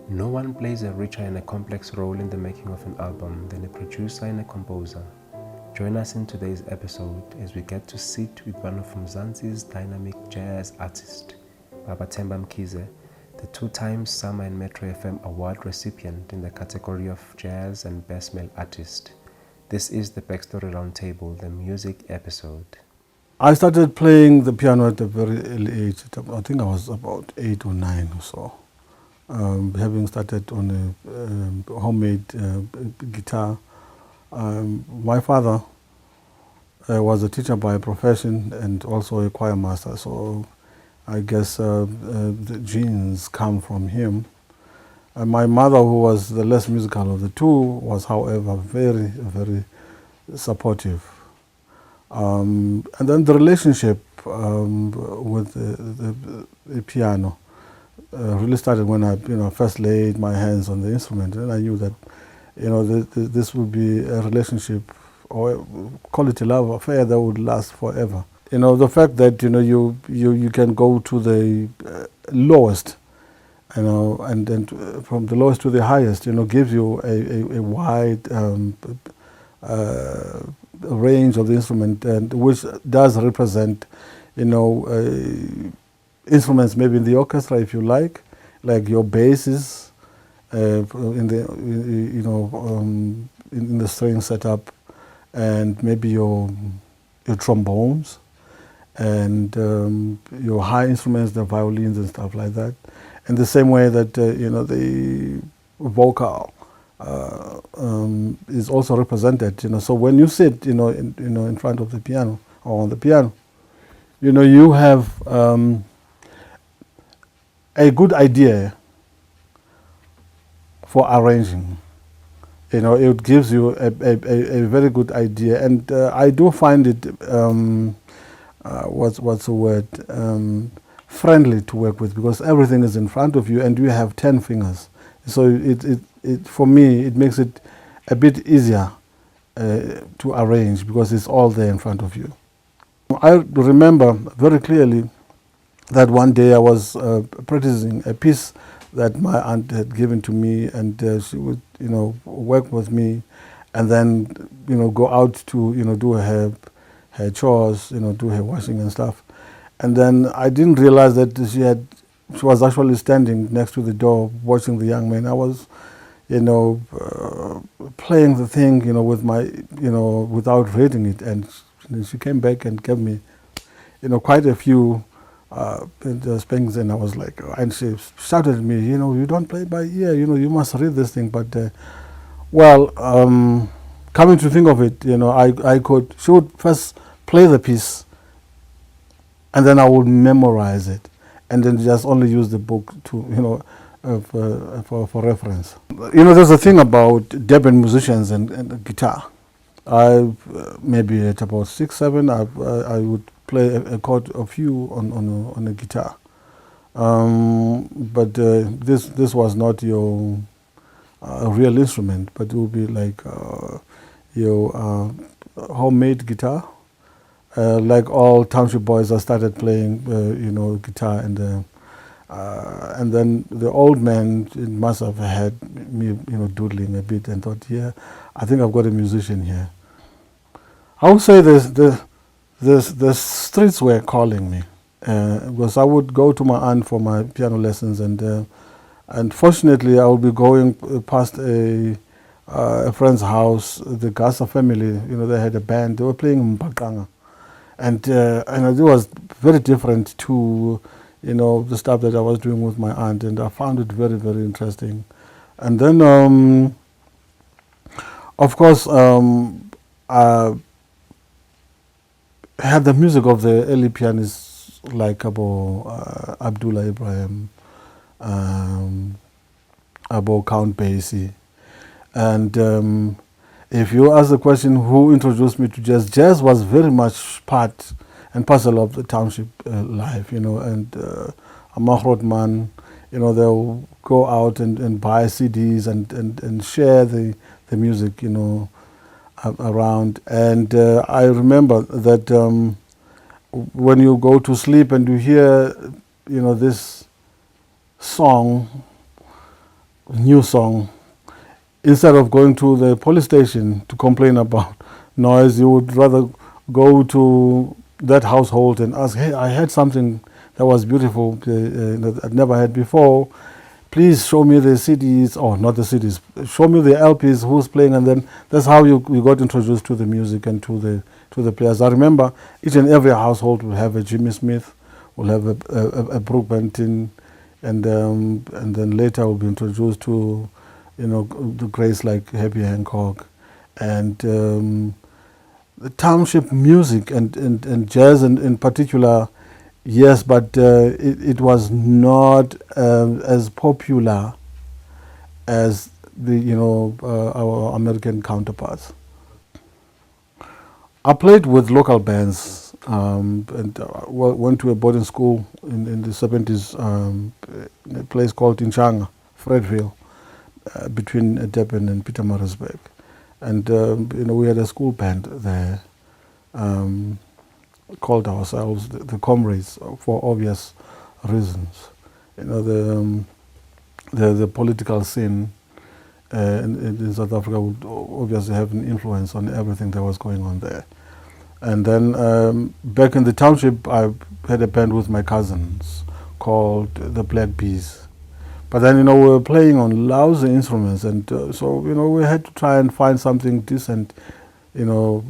No one plays a richer and a complex role in the making of an album than a producer and a composer. Join us in today's episode as we get to sit with one of Mzansi's dynamic jazz artists, Baba THEMBA MKHIZE, the two-time Summer and Metro FM award recipient in the category of Jazz and Best Male Artist. This is the Backstory Roundtable, the music episode. I started playing the piano at a very early age. I think I was about 8 or 9 or so. Having started on a homemade guitar. My father was a teacher by profession and also a choir master, so I guess the genes come from him. My mother, who was the less musical of the two, was, however, very, very supportive. And then the relationship with the piano really started when I, first laid my hands on the instrument, and I knew that, this would be a relationship or a quality love affair that would last forever. The fact that you can go to the lowest, and then from the lowest to the highest, gives you a wide range of the instrument, and which does represent, instruments maybe in the orchestra, if you like your basses in the string setup, and maybe your trombones, and your high instruments, the violins and stuff like that. And the same way that the vocal is also represented. So when you sit, in front of the piano or on the piano, you have a good idea for arranging. It gives you a very good idea, and I do find it what's the word, friendly to work with, because everything is in front of you and you have 10 fingers. So it for me, it makes it a bit easier to arrange, because it's all there in front of you. I remember very clearly that one day I was practicing a piece that my aunt had given to me, and she would, work with me, and then, go out to, do her chores, do her washing and stuff. And then I didn't realize that she was actually standing next to the door watching the young man. I was, playing the thing, with my, without reading it, and she came back and gave me, quite a few spanks, and I was like, and she shouted at me, you don't play by ear, you must read this thing. But coming to think of it, she would first play the piece, and then I would memorize it, and then just only use the book to, for reference. There's a thing about Durban musicians and guitar. Maybe at about 6, 7, I would play a chord or few on a guitar. But this was not your real instrument, but it would be like your homemade guitar. Like all Township boys, I started playing, guitar, and then the old man must have had me, doodling a bit, and thought, yeah, I think I've got a musician here. I would say the streets were calling me, because I would go to my aunt for my piano lessons, and fortunately I would be going past a friend's house, the Gasa family. They had a band. They were playing Mbaqanga. And it was very different to, the stuff that I was doing with my aunt, and I found it very, very interesting. And then, of course, I had the music of the early pianists like Abdullah Ibrahim, Abo Count Basie, and if you ask the question who introduced me to jazz, jazz was very much part and parcel of the Township life, and Amahrotman, they'll go out and buy CDs and share the music, around. And I remember that when you go to sleep and you hear, this song, new song, instead of going to the police station to complain about noise, you would rather go to that household and ask, hey, I had something that was beautiful that I'd never had before. Please show me the CDs, or not the CDs, show me the LPs, who's playing, and then that's how you got introduced to the music and to the players. I remember each and every household will have a Jimmy Smith, will have a Brooke Benton, and then later will be introduced to, the greats like Herbie Hancock, and the Township music and jazz in particular. Yes, but it was not as popular as our American counterparts. I played with local bands and went to a boarding school in the 70s, in a place called Inchanga, Fredville, between Durban and Pietermaritzburg. And we had a school band there. Called ourselves the Comrades for obvious reasons. The political scene in South Africa would obviously have an influence on everything that was going on there. And then back in the township, I had a band with my cousins called the Black Bees. But then, we were playing on lousy instruments, and so, we had to try and find something decent to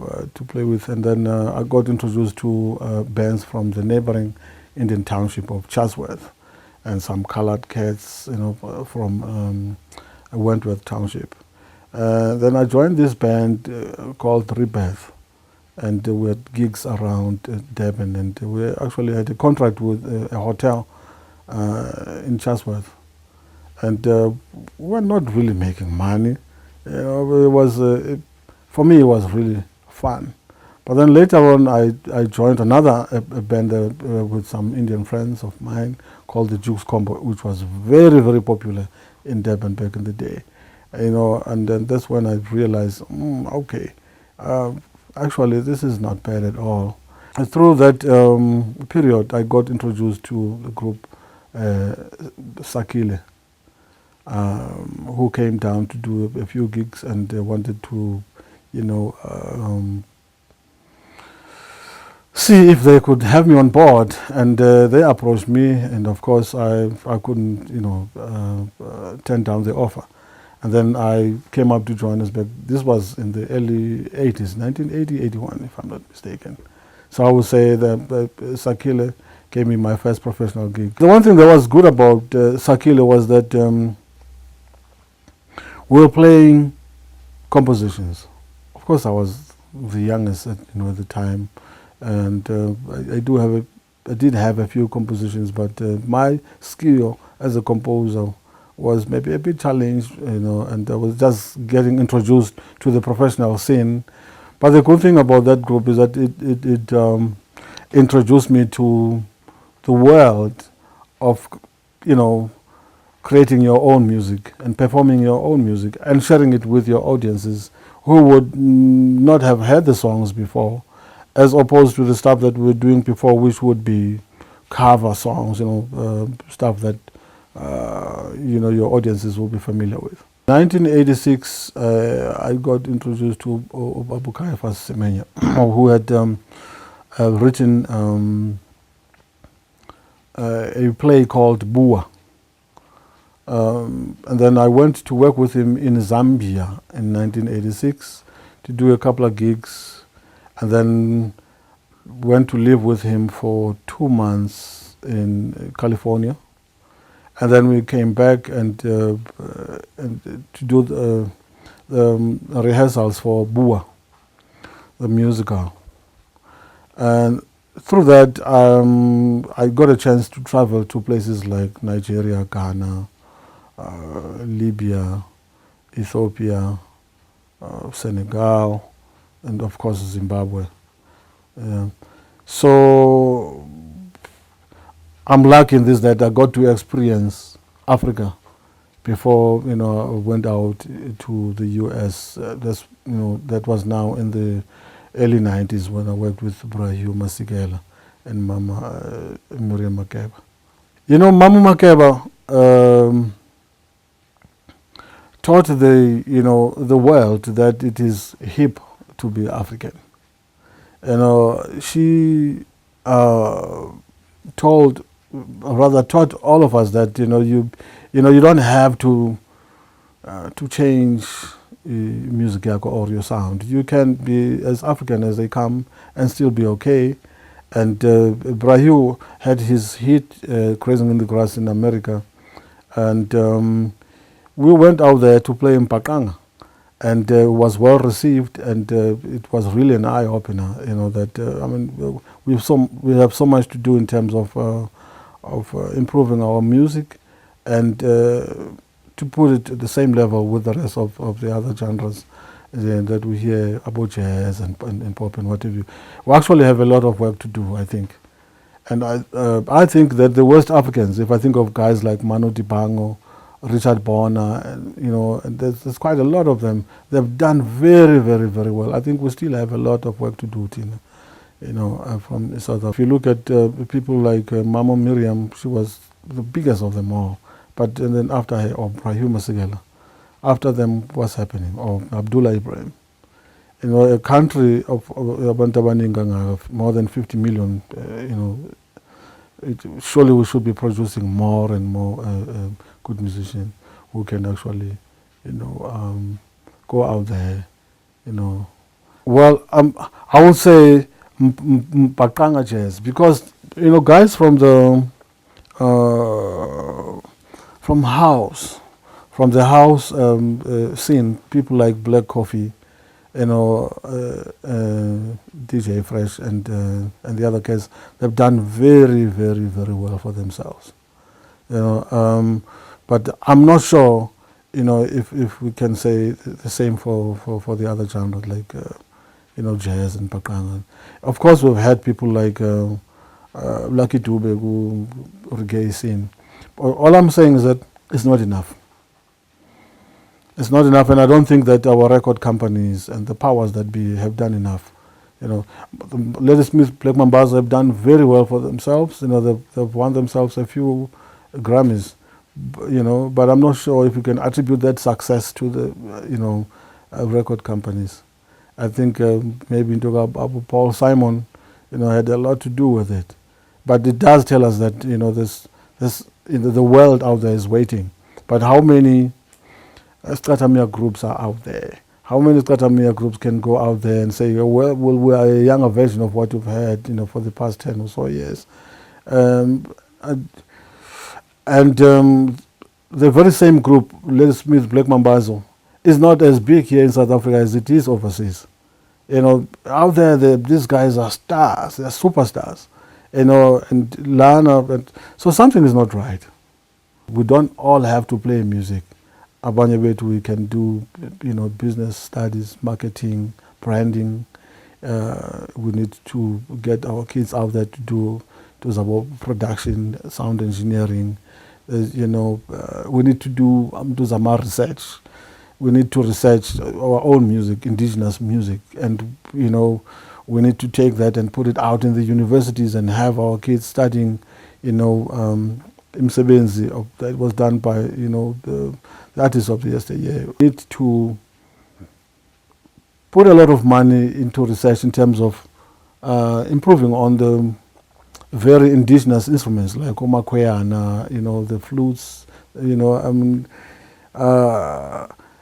play with. And then I got introduced to bands from the neighboring Indian township of Chatsworth and some colored cats, from Wentworth Township. Then I joined this band called Rebirth, and we had gigs around Durban, and we actually had a contract with a hotel in Chatsworth. And we were not really making money. It was for me, it was really fun. But then later on, I joined another band with some Indian friends of mine called the Jukes Combo, which was very, very popular in Durban back in the day. And then that's when I realized, okay, actually this is not bad at all. And through that period, I got introduced to the group Sakila, who came down to do a few gigs, and they wanted to see if they could have me on board, and they approached me, and of course I couldn't turn down the offer. And then I came up to Johannesburg. This was in the early 80s, 1980, 81, if I'm not mistaken. So I would say that Sakila gave me my first professional gig. The one thing that was good about Sakila was that we were playing compositions. Of course, I was the youngest at the time, and I did have a few compositions, but my skill as a composer was maybe a bit challenged, and I was just getting introduced to the professional scene. But the good thing about that group is that it introduced me to the world of creating your own music and performing your own music and sharing it with your audiences who would not have heard the songs before, as opposed to the stuff that we were doing before, which would be cover songs, stuff that your audiences will be familiar with. 1986, I got introduced to Obabukaifa Semenya, who had written a play called Bua. And then I went to work with him in Zambia in 1986 to do a couple of gigs, and then went to live with him for 2 months in California. And then we came back and to do the rehearsals for Bua, the musical. And through that, I got a chance to travel to places like Nigeria, Ghana, Libya, Ethiopia, Senegal, and of course Zimbabwe. So I'm lucky in this that I got to experience Africa before I went out to the US. That was now in the early 90s when I worked with Brahu Masikela and Mama Miriam Makeba. Mama Makeba taught the world that it is hip to be African. She taught all of us that you don't have to change music yakho or your sound. You can be as African as they come and still be okay. And Brahu had his hit Crazing in the Grass in America, and we went out there to play in Pakanga, and was well received, and it was really an eye opener. That we have so much to do in terms of improving our music, and to put it at the same level with the rest of the other genres that we hear about, jazz and pop and what have you. We actually have a lot of work to do, I think. And I think that the West Africans, if I think of guys like Manu Dibango, Richard Bonner, and there's quite a lot of them, they've done very, very, very well. I think we still have a lot of work to do, Tina. From South Africa. If you look at people like Mama Miriam, she was the biggest of them all. But and then after her, or Brahim Sakila, after them, what's happening? Or Abdullah Ibrahim. A country of Bantabaninga of more than 50 million, surely we should be producing more and more good musicians who can actually, go out there, Well, I would say Pakanga jazz, because guys from the house scene, people like Black Coffee, DJ Fresh and the other guys, they've done very, very, very well for themselves. But I'm not sure, if we can say the same for the other genres like jazz and Pakanga. Of course, we've had people like Lucky Dube who reggae scene. All I'm saying is that it's not enough. It's not enough, and I don't think that our record companies and the powers that be have done enough. Lady Smith, Black Mambazo have done very well for themselves. They've won themselves a few Grammys, but I'm not sure if you can attribute that success to the, record companies. I think maybe Paul Simon, had a lot to do with it. But it does tell us that, the world out there is waiting. But how many Stratamia groups are out there? How many Stratamia groups can go out there and say, well, we are a younger version of what you've had, for the past 10 or so years? The very same group, Lady Smith, Black Mambazo, is not as big here in South Africa as it is overseas. Out there, these guys are stars, they're superstars, and Lana, so something is not right. We don't all have to play music. Abanyabet, we can do, business studies, marketing, branding. We need to get our kids out there to do about production, sound engineering. We need to do some research. We need to research our own music, indigenous music, and we need to take that and put it out in the universities and have our kids studying, Imsebenzi that was done by the artists of the yesteryear. We need to put a lot of money into research in terms of improving on the very indigenous instruments like omakweana, the flutes,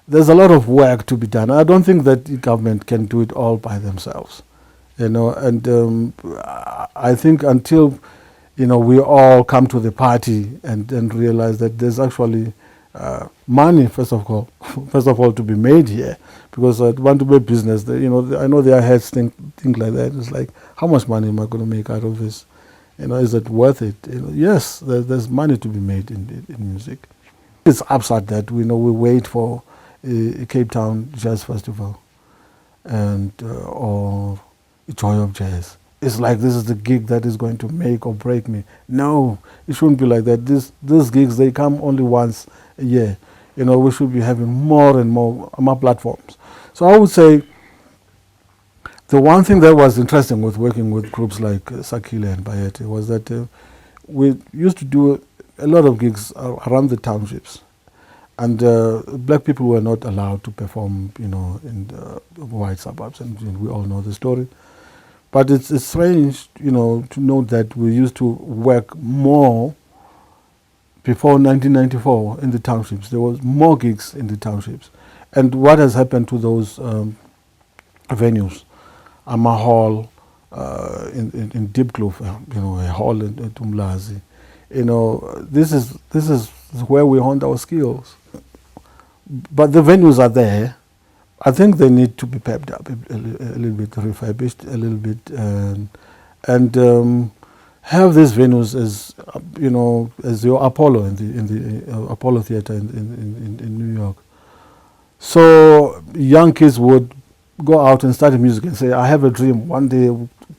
there's a lot of work to be done. I don't think that the government can do it all by themselves, and I think until we all come to the party and realize that there's actually money, first of all, to be made here, because I want to be a business. I know their heads think like that. It's like, how much money am I going to make out of this? Is it worth it? Yes, there's money to be made in music. It's absurd that we wait for a Cape Town Jazz Festival and or a Joy of Jazz. It's like this is the gig that is going to make or break me. No, it shouldn't be like that. These gigs, they come only once a year. We should be having more and more platforms. So I would say the one thing that was interesting with working with groups like Sakila and Bayete was that we used to do a lot of gigs around the townships. And black people were not allowed to perform, in the white suburbs, and we all know the story. But it's strange, to note that we used to work more before 1994 in the townships. There was more gigs in the townships. And what has happened to those venues? Ama Hall in Diepkloof, a hall in Umlazi. This is where we honed our skills. But the venues are there. I think they need to be pepped up a little bit, refurbished a little bit, and have these venues as as your Apollo in the Apollo Theater in New York. So young kids would go out and study music and say, I have a dream one day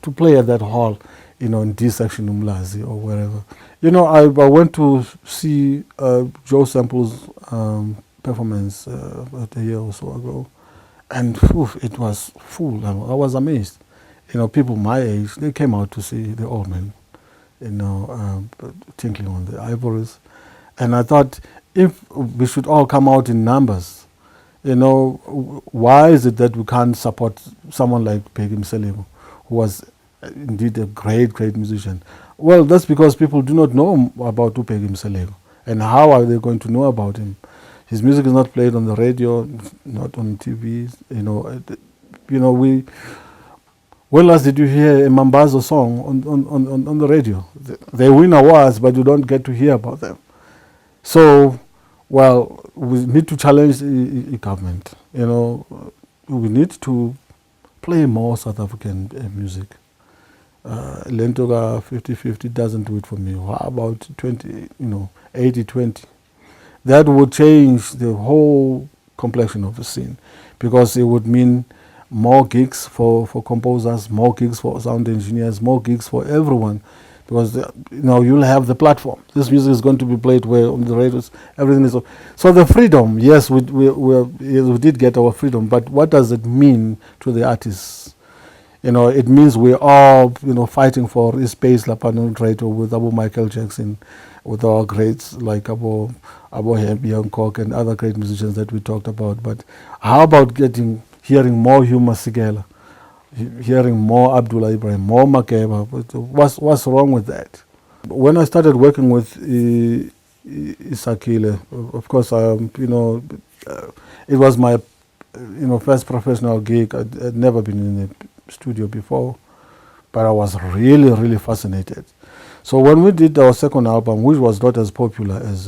to play at that hall, in D section Umlazi or wherever. I went to see Joe Sample's performance a year or so ago, and it was full. I was amazed. People my age, they came out to see the old man, tinkling on the ivories. And I thought, if we should all come out in numbers, why is it that we can't support someone like Peggy Mselebu, who was indeed a great, great musician? Well, that's because people do not know about Peggy Mselebu. And how are they going to know about him? His music is not played on the radio, not on TV. When last did you hear a Mambazo song on the radio? They win awards, but you don't get to hear about them. So, we need to challenge the government. We need to play more South African music. Lentoga 50-50 doesn't do it for me. How about 20, 80-20? That would change the whole complexion of the scene, because it would mean more gigs for composers, more gigs for sound engineers, more gigs for everyone, because you'll have the platform. This music is going to be played where on the radios, everything is. So the freedom, yes, we did get our freedom, but what does it mean to the artists? It means we're all fighting for a space like Panel with Abu Michael Jackson, with our greats like Abu Happy Hancock and other great musicians that we talked about. But how about hearing more Hugh Masekela, hearing more Abdullah Ibrahim, more Makeba? What's wrong with that? When I started working with Sakila, of course, it was my first professional gig. I'd never been in a studio before, but I was really, really fascinated. So when we did our second album, which was not as popular as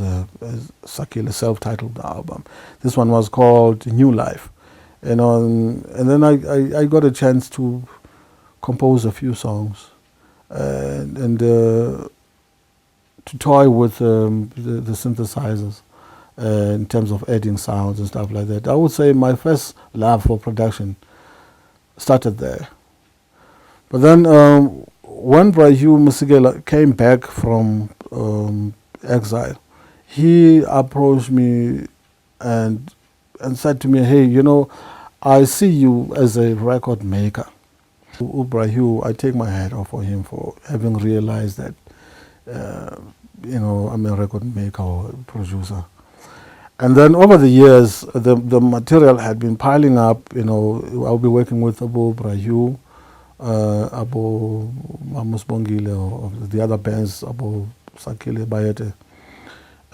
Sakila's self-titled album, this one was called New Life. And then I got a chance to compose a few songs and to toy with the synthesizers in terms of adding sounds and stuff like that. I would say my first love for production started there. But then when Hugh Masekela came back from exile, he approached me and said to me, hey, I see you as a record maker. Hugh, I take my hat off for him for having realized that, I'm a record maker or producer. And then over the years, the material had been piling up. I'll be working with Abu Hugh, Abu Mamus Bongile, or the other bands, Abu Sakila Bayete.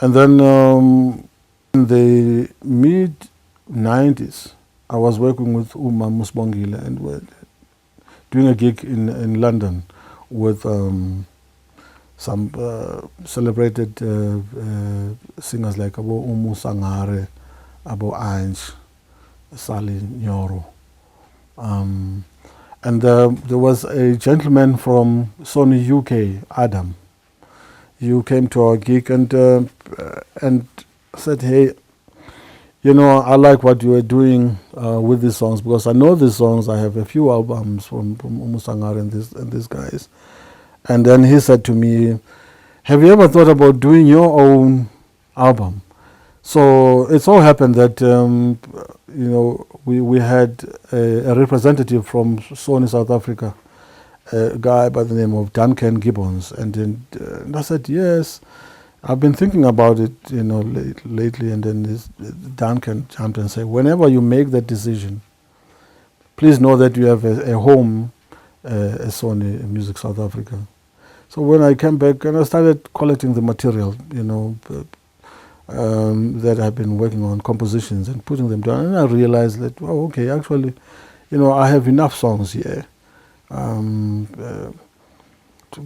And then in the mid-90s, I was working with Mamus Bongile and we're doing a gig in London with some celebrated singers like Abu Umu Sangare, Abu Anj, Sali Nyoro. And there was a gentleman from Sony UK, Adam. He came to our gig and said, hey, I like what you are doing with these songs, because I know these songs. I have a few albums from Umu Sangare and these guys. And then he said to me, have you ever thought about doing your own album? So it so happened that, we had a representative from Sony South Africa, a guy by the name of Duncan Gibbons. And I said, yes. I've been thinking about it, lately, and then Duncan jumped and said, whenever you make that decision, please know that you have a home at Sony Music South Africa. So when I came back and I started collecting the material, that I've been working on, compositions, and putting them down, and I realized that, okay, actually, I have enough songs here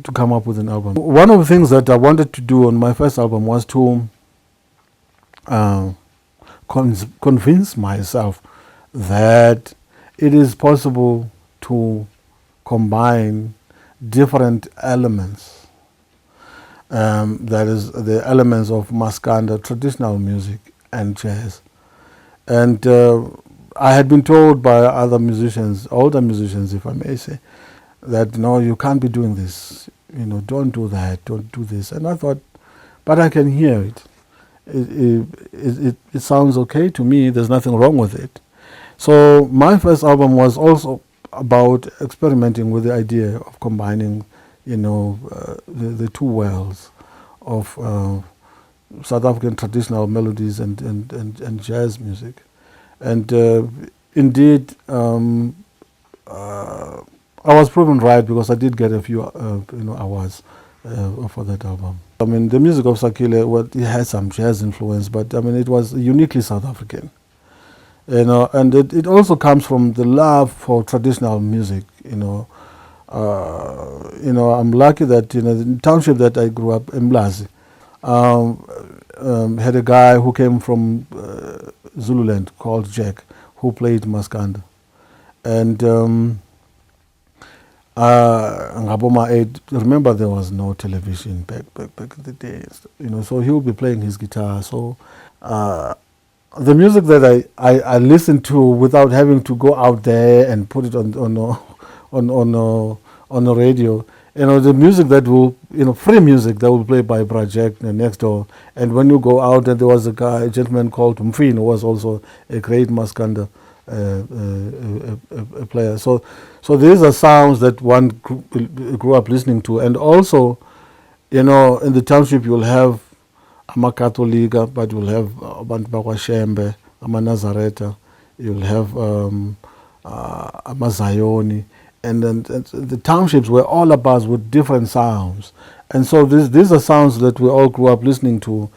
to come up with an album. One of the things that I wanted to do on my first album was to convince myself that it is possible to combine different elements. That is the elements of Maskanda, traditional music, and jazz. And I had been told by other musicians, older musicians, if I may say, that no, you can't be doing this. Don't do that. Don't do this. And I thought, but I can hear it. It sounds okay to me. There's nothing wrong with it. So my first album was also about experimenting with the idea of combining, the two worlds of South African traditional melodies and jazz music. And indeed, I was proven right, because I did get a few awards for that album. I mean, the music of Sakila, it had some jazz influence, but I mean, it was uniquely South African. And it also comes from the love for traditional music. I'm lucky that the township that I grew up in, Mlazi, had a guy who came from Zululand called Jack, who played Maskanda, and Ngaboma 8. Remember, there was no television back in the days. So he would be playing his guitar. So the music that I listened to without having to go out there and put it on the radio, the music that will, free music that will play by Project next door. And when you go out, and there was a gentleman called Mfino, who was also a great Maskanda a player. So these are sounds that one grew up listening to. And also, in the township, you'll have Amakatolika, but you'll have Abantu Bakwashembe, Amanazareta, you'll have Amazayoni, and then the townships were all about with different sounds. And so these are sounds that we all grew up listening to.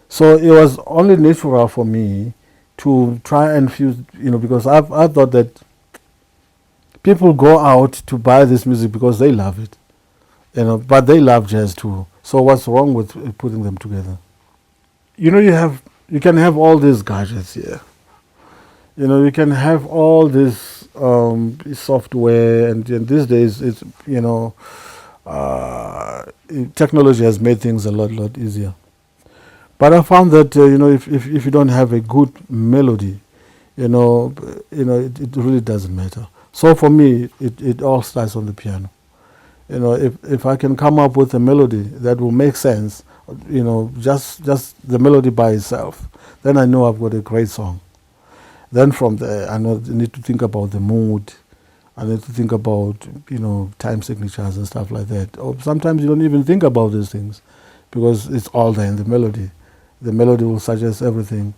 So it was only natural for me to try and fuse, because I thought that people go out to buy this music because they love it, but they love jazz too. So what's wrong with putting them together? You can have all these gadgets here. You can have all this software, and these days it's technology has made things a lot easier. But I found that if you don't have a good melody, it really doesn't matter. So for me, it all starts on the piano. If I can come up with a melody that will make sense, just the melody by itself, then I know I've got a great song. Then from there, I need to think about the mood. I need to think about, time signatures and stuff like that. Or sometimes you don't even think about these things, because it's all there in the melody. The melody will suggest everything.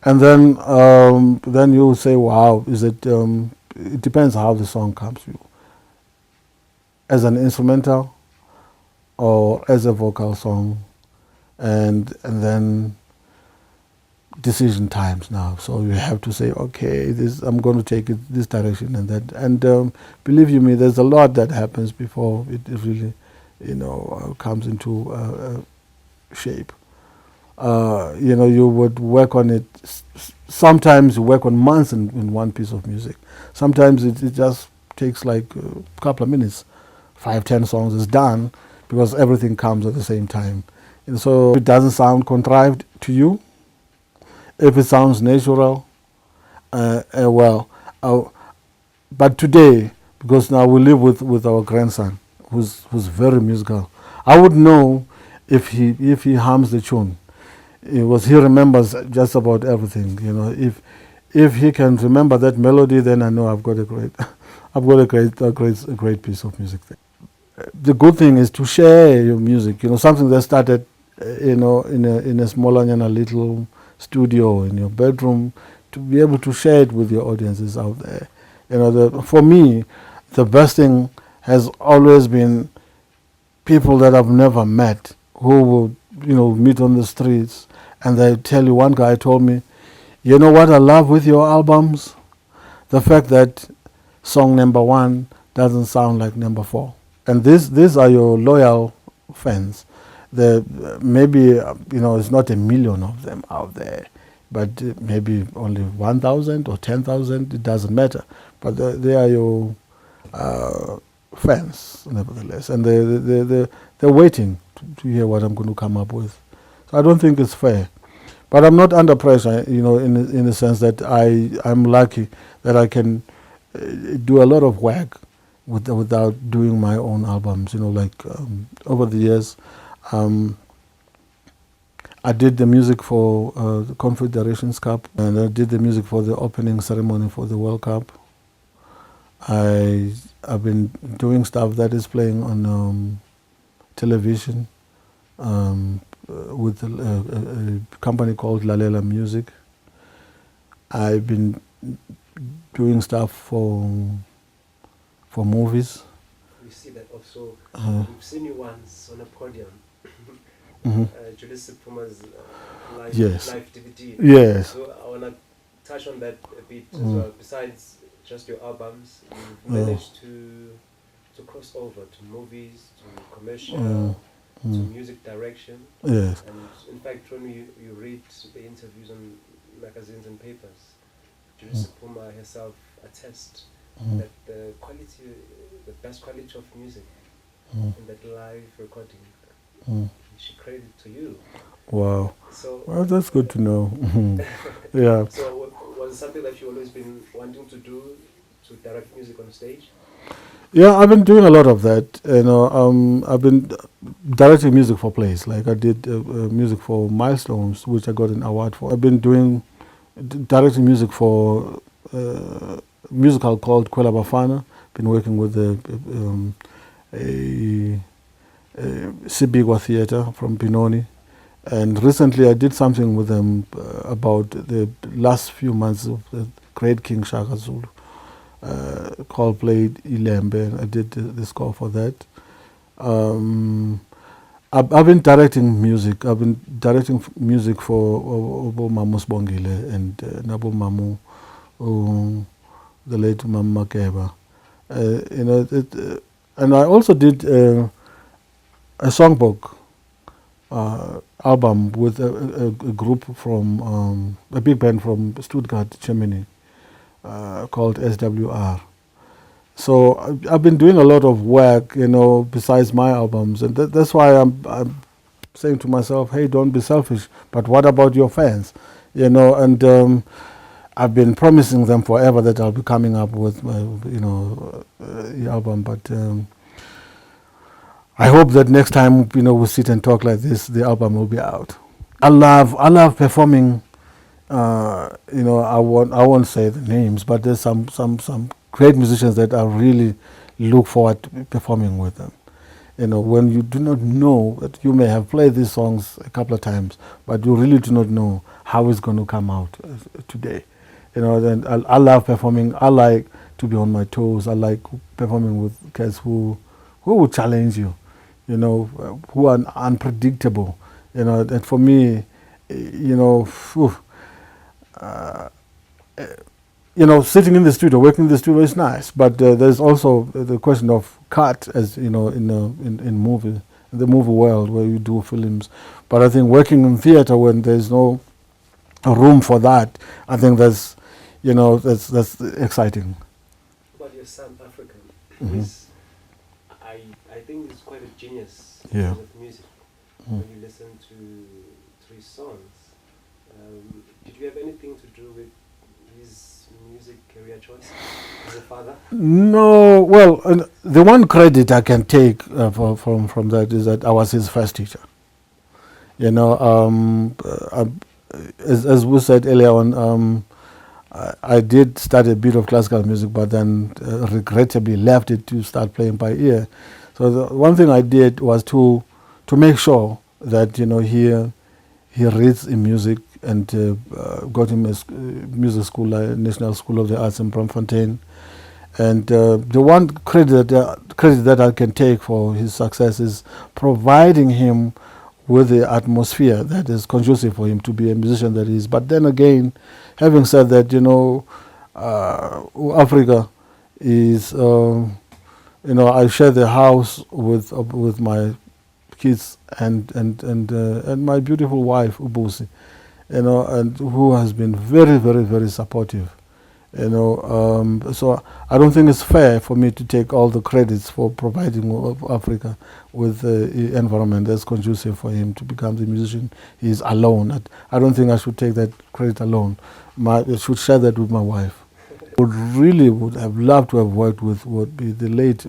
And then you will say, wow, it depends how the song comes to you. As an instrumental or as a vocal song, and then decision times now. So you have to say, okay, I'm going to take it this direction and that. And believe you me, there's a lot that happens before it really, comes into shape. You would work on it. Sometimes you work on months in one piece of music. Sometimes it just takes like a couple of minutes. 5-10 songs is done, because everything comes at the same time. And so it doesn't sound contrived to you. If it sounds natural, but today, because now we live with our grandson, who's very musical, I would know if he hums the tune. He remembers just about everything. If he can remember that melody, then I know I've got a great piece of music there. The good thing is to share your music. Something that started in a smaller little studio in your bedroom, to be able to share it with your audiences out there. For me, the best thing has always been people that I've never met who would, meet on the streets, and they tell you. One guy told me, "You know what I love with your albums? The fact that song number 1 doesn't sound like number 4." And these are your loyal fans. Maybe it's not a million of them out there, but maybe only 1,000 or 10,000. It doesn't matter. But they are your fans, nevertheless, and they're waiting to hear what I'm going to come up with. So I don't think it's fair, but I'm not under pressure. In the sense that I'm lucky that I can do a lot of work without doing my own albums. Over the years, I did the music for the Confederations Cup, and I did the music for the opening ceremony for the World Cup. I've been doing stuff that is playing on television with a company called Lalela Music. I've been doing stuff for movies. We see that also. We've seen you once on a podium. Julius Puma's live DVD. Yes. So I want to touch on that a bit as well. Besides just your albums, you've managed to cross over to movies, to commercial, to music direction. Yes. And in fact, when you read the interviews on magazines and papers, Julius Puma herself attests that the best quality of music in that live recording, she credited to you. Wow. So, well, that's good to know. Yeah. So was it something that you always been wanting to do, to direct music on stage? Yeah, I've been doing a lot of that. I've been directing music for plays. Like I did music for Milestones, which I got an award for. I've been directing music for a musical called Kwela Bafana. Been working with a Sibigwa Theatre from Pinoni. And recently I did something with them about the last few months of the great King Shaka Zulu, called Played Ilembe. I did the score for that. I've been directing music. I've been directing music for Mamu Sbongile and Nabo Mamu, the late Mamu Makeba. And I also did a songbook album with a group from a big band from Stuttgart, Germany, called SWR. So I've been doing a lot of work, besides my albums, and that's why I'm saying to myself, hey, don't be selfish, but what about your fans? And I've been promising them forever that I'll be coming up with my, the album, but I hope that next time, we sit and talk like this, the album will be out. I love performing. I won't say the names, but there's some great musicians that I really look forward to performing with them. When you do not know that you may have played these songs a couple of times, but you really do not know how it's going to come out today. And I love performing. I like to be on my toes. I like performing with guys who will challenge you, who are unpredictable. And for me, sitting in the studio, working in the studio is nice, but there's also the question of cut, as in the movie world where you do films. But I think working in theater when there's no room for that, I think that's exciting. About your son, African, who is, I think he's quite a genius in terms of music. When you listen to his songs, did you have anything to do with his music career choice as a father? No, well, the one credit I can take from that is that I was his first teacher. As we said earlier on, I did study a bit of classical music, but then regrettably left it to start playing by ear. So the one thing I did was to make sure that he reads in music and got him a music school, National School of the Arts in Braamfontein. And the one credit that I can take for his success is providing him with the atmosphere that is conducive for him to be a musician that he is. But then again, having said that, Africa is, I share the house with my kids and my beautiful wife Ubusi, and who has been very, very, very supportive. So I don't think it's fair for me to take all the credits for providing Africa with the environment that's conducive for him to become the musician he is alone. I don't think I should take that credit alone. I should share that with my wife. Would have loved to have worked with would be the late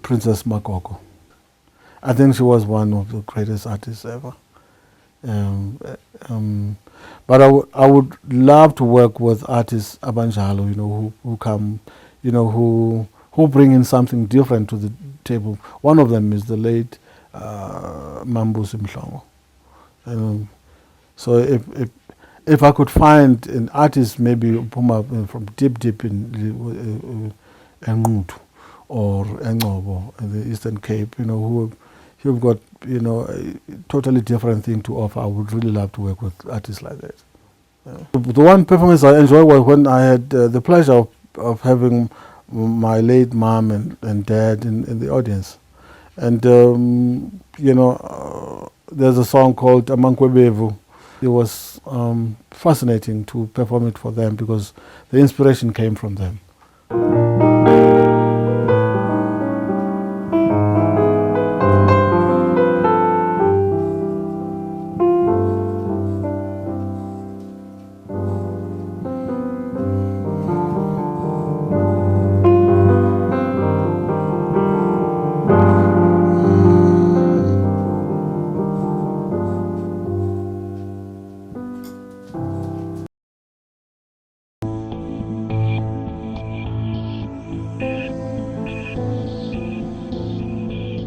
Princess Makoko. I think she was one of the greatest artists ever. But I would love to work with artists abanjalo, who come, who bring in something different to the table. One of them is the late Mambusi Mhlongo. So if I could find an artist maybe from deep in Engutu or Engobo in the Eastern Cape, who've got a totally different thing to offer, I would really love to work with artists like that. The one performance I enjoyed was when I had the pleasure of having my late mom and dad in the audience. And, there's a song called Amankwebevu. It was fascinating to perform it for them because the inspiration came from them.